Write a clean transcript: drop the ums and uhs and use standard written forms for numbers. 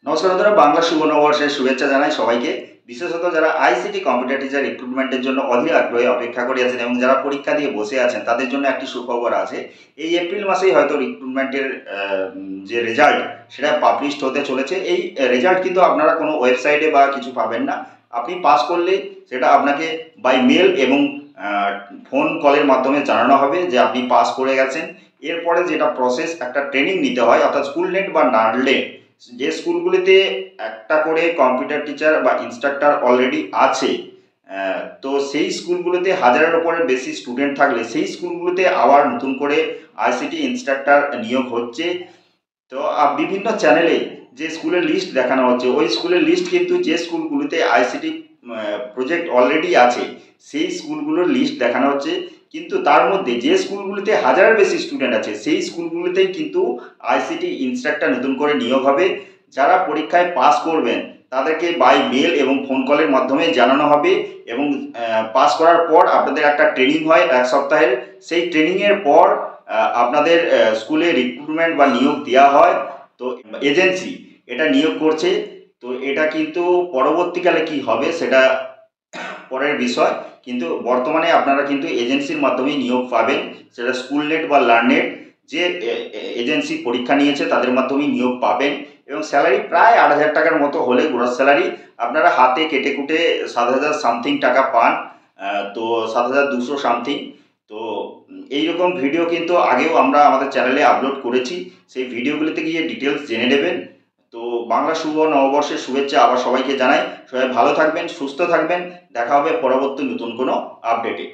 নমস্কার বন্ধুরা, বাংলা শুভ নববর্ষের শুভেচ্ছা জানাই সবাইকে। বিশেষত যারা আইসিটি কম্পিউটার টিচার রিক্রুটমেন্টের জন্য অধীর আগ্রহে অপেক্ষা করে আছেন এবং যারা পরীক্ষা দিয়ে বসে আছেন তাদের জন্য একটি সুখবর আছে। এই এপ্রিল মাসেই হয়তো রিক্রুটমেন্টের যে রেজাল্ট সেটা পাবলিশড হতে চলেছে। এই রেজাল্ট কিন্তু আপনারা কোনো ওয়েবসাইটে বা কিছু পাবেন না। আপনি পাস করলে সেটা আপনাকে বাই মেল এবং ফোন কলের মাধ্যমে জানানো হবে যে আপনি পাস করে গেছেন। এরপরে যেটা প্রসেস, একটা ট্রেনিং নিতে হয়, অর্থাৎ স্কুলনেট বা নার্লেট, যে স্কুলগুলিতে একটা করে কম্পিউটার টিচার বা ইনস্ট্রাক্টর অলরেডি আছে, তো সেই স্কুলগুলোতে হাজারের ওপরে বেশি স্টুডেন্ট থাকলে সেই স্কুলগুলোতে আবার নতুন করে আইসিটি ইনস্ট্রাক্টর নিয়োগ হচ্ছে। তো বিভিন্ন চ্যানেলে যে স্কুলের লিস্ট দেখানো হচ্ছে, ওই স্কুলের লিস্ট কিন্তু যে স্কুলগুলোতে আইসিটি প্রজেক্ট অলরেডি আছে সেই স্কুলগুলোর লিস্ট দেখানো হচ্ছে। কিন্তু তার মধ্যে যে স্কুলগুলিতে হাজারের বেশি স্টুডেন্ট আছে সেই স্কুলগুলিতেই কিন্তু আইসিটি ইনস্ট্রাক্টর নতুন করে নিয়োগ হবে। যারা পরীক্ষায় পাস করবেন তাদেরকে বাই মেল এবং ফোন কলের মাধ্যমে জানানো হবে এবং পাস করার পর আপনাদের একটা ট্রেনিং হয় 1 সপ্তাহের। সেই ট্রেনিংয়ের পর আপনাদের স্কুলে রিক্রুটমেন্ট বা নিয়োগ দেওয়া হয়। তো এজেন্সি এটা নিয়োগ করছে। তো এটা কিন্তু পরবর্তীকালে কি হবে সেটা পরের বিষয়, কিন্তু বর্তমানে আপনারা কিন্তু এজেন্সির মাধ্যমেই নিয়োগ পাবেন। সেটা স্কুলনেট বা লার্নেট যে এজেন্সি পরীক্ষা নিয়েছে তাদের মাধ্যমেই নিয়োগ পাবেন এবং স্যালারি প্রায় 8,000 টাকার মতো হলে গ্রস স্যালারি আপনারা হাতে কেটে কুটে 7,000 সামথিং টাকা পান। তো 7,200 সামথিং। তো এইরকম ভিডিও কিন্তু আগেও আমরা আমাদের চ্যানেলে আপলোড করেছি, সেই ভিডিওগুলিতে গিয়ে ডিটেলস জেনে নেবেন। তো বাংলা শুভ নববর্ষের শুভেচ্ছা আবার সবাইকে জানাই। সবাই ভালো থাকবেন, সুস্থ থাকবেন। দেখা হবে পরবর্তী নতুন কোনো আপডেটে।